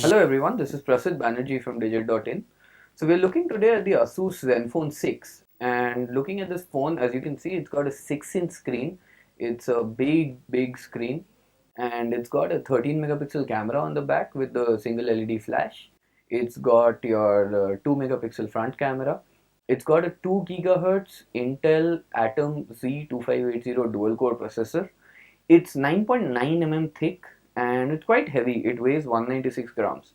Hello everyone, this is Prasid Banerjee from Digit.in. So we're looking today at the Asus Zenfone 6, and looking at this phone, as you can see, it's got a 6-inch screen. It's a big screen, and it's got a 13 megapixel camera on the back with the single LED flash. It's got your 2 megapixel front camera. It's got a 2 gigahertz Intel Atom Z2580 dual core processor. It's 9.9 mm thick and it's quite heavy. It weighs 196 grams.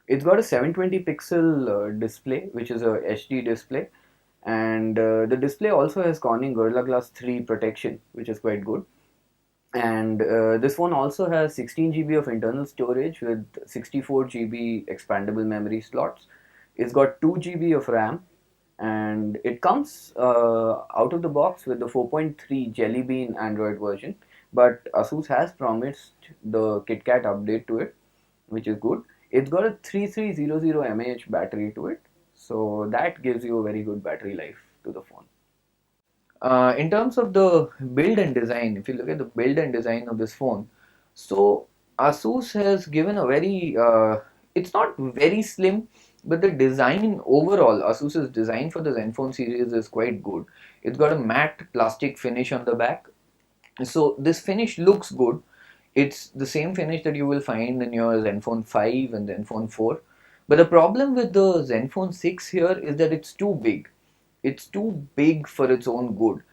It's got a 720 pixel display, which is a HD display, and the display also has Corning Gorilla Glass 3 protection, which is quite good. And this phone also has 16 GB of internal storage with 64 GB expandable memory slots. It's got 2 GB of RAM, and it comes out of the box with the 4.3 Jelly Bean Android version. But Asus has promised the KitKat update to it, which is good. It's got a 3300 mAh battery to it, so that gives you a very good battery life to the phone. In terms of the build and design, if you look at the build and design of this phone, so Asus has given a very, it's not very slim, but the design overall, Asus's design for the Zenfone series is quite good. It's got a matte plastic finish on the back, so this finish looks good. It's the same finish that you will find in your Zenfone 5 and Zenfone 4. But the problem with the Zenfone 6 here is that it's too big. It's too big for its own good.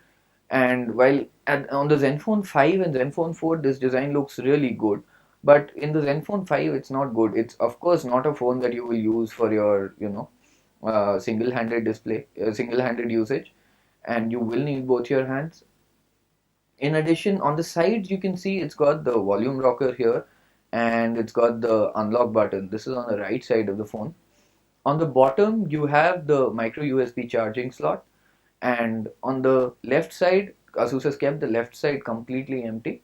And while on the Zenfone 5 and Zenfone 4, this design looks really good. But in the Zenfone 5, it's not good. It's of course not a phone that you will use for your, single-handed display, single-handed usage, and you will need both your hands. In addition, on the sides, you can see it's got the volume rocker here, and it's got the unlock button. This is on the right side of the phone. On the bottom, you have the micro USB charging slot, and on the left side, Asus has kept the left side completely empty,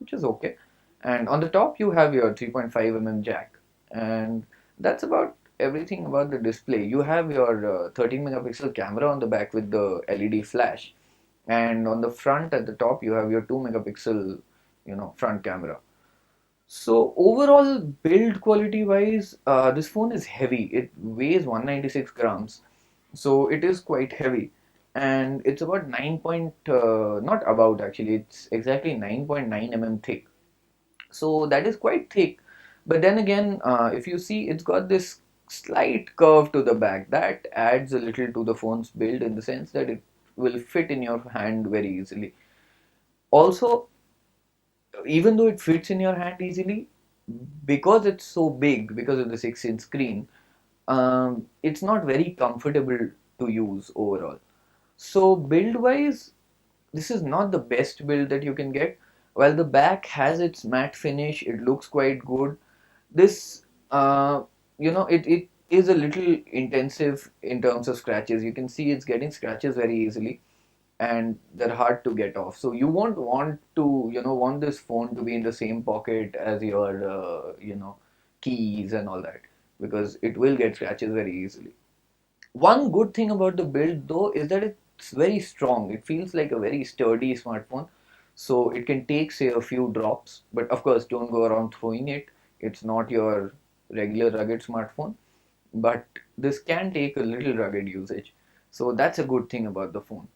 which is okay. And on the top, you have your 3.5 mm jack, and that's about everything about the display. You have your 13 megapixel camera on the back with the LED flash, and on the front at the top, you have your 2 megapixel, front camera. So overall build quality wise, this phone is heavy. It weighs 196 grams, so it is quite heavy, and it's about 9 point, not about actually, it's exactly 9.9 mm thick. So that is quite thick. But then again, if you see, it's got this slight curve to the back that adds a little to the phone's build in the sense that it will fit in your hand very easily. Also, even though it fits in your hand easily, because it's so big, because of the 6-inch screen, it's not very comfortable to use overall. So build wise, this is not the best build that you can get. While the back has its matte finish, it looks quite good. This, it is a little intensive in terms of scratches. You can see it's getting scratches very easily, and they're hard to get off. So you won't want to, want this phone to be in the same pocket as your, keys and all that, because it will get scratches very easily. One good thing about the build though is that it's very strong. It feels like a very sturdy smartphone. So it can take, say, a few drops, but of course, don't go around throwing it. It's not your regular rugged smartphone, but this can take a little rugged usage. So that's a good thing about the phone.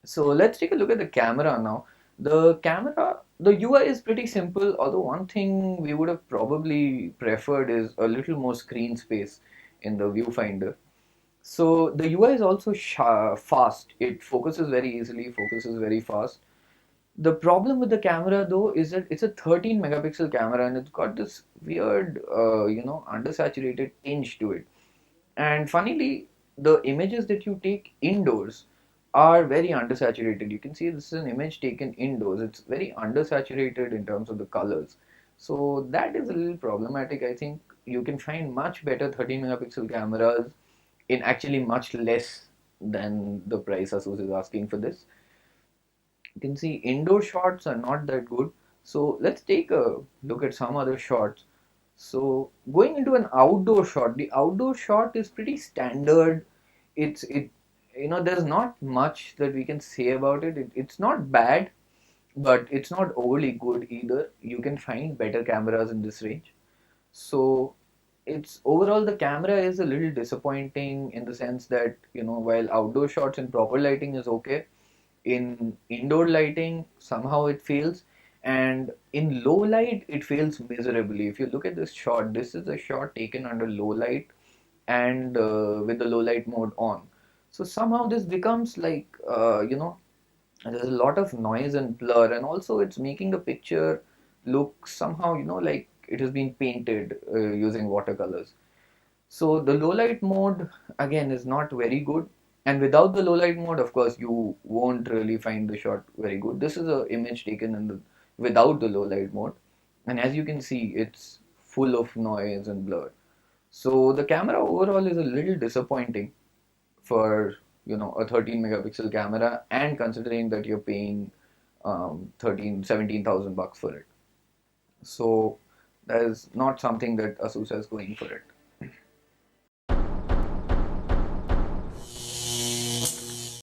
So let's take a look at the camera now. The UI is pretty simple, although one thing we would have probably preferred is a little more screen space in the viewfinder. So the UI is also fast. It focuses very easily, focuses very fast. The problem with the camera though is that it's a 13 megapixel camera and it's got this weird, undersaturated tinge to it. And funnily, the images that you take indoors are very undersaturated. You can see this is an image taken indoors. It's very undersaturated in terms of the colors. So that is a little problematic. I think you can find much better 13 megapixel cameras in actually much less than the price Asus is asking for this. You can see indoor shots are not that good. So let's take a look at some other shots. So going into an outdoor shot, the outdoor shot is pretty standard. There's not much that we can say about it. It's not bad, but it's not overly good either. You can find better cameras in this range. So it's overall the camera is a little disappointing in the sense that, while outdoor shots in proper lighting is okay, in indoor lighting somehow it fails, and in low light it fails miserably. If you look at this shot, this is a shot taken under low light and with the low light mode on. So somehow this becomes like, there's a lot of noise and blur, and also it's making the picture look somehow, like it has been painted using watercolors. So the low light mode again is not very good, and without the low light mode, of course, you won't really find the shot very good. This is a image taken without the low light mode, and as you can see, it's full of noise and blur. So the camera overall is a little disappointing for, a 13 megapixel camera, and considering that you're paying 17,000 bucks for it. So that is not something that Asus is going for it.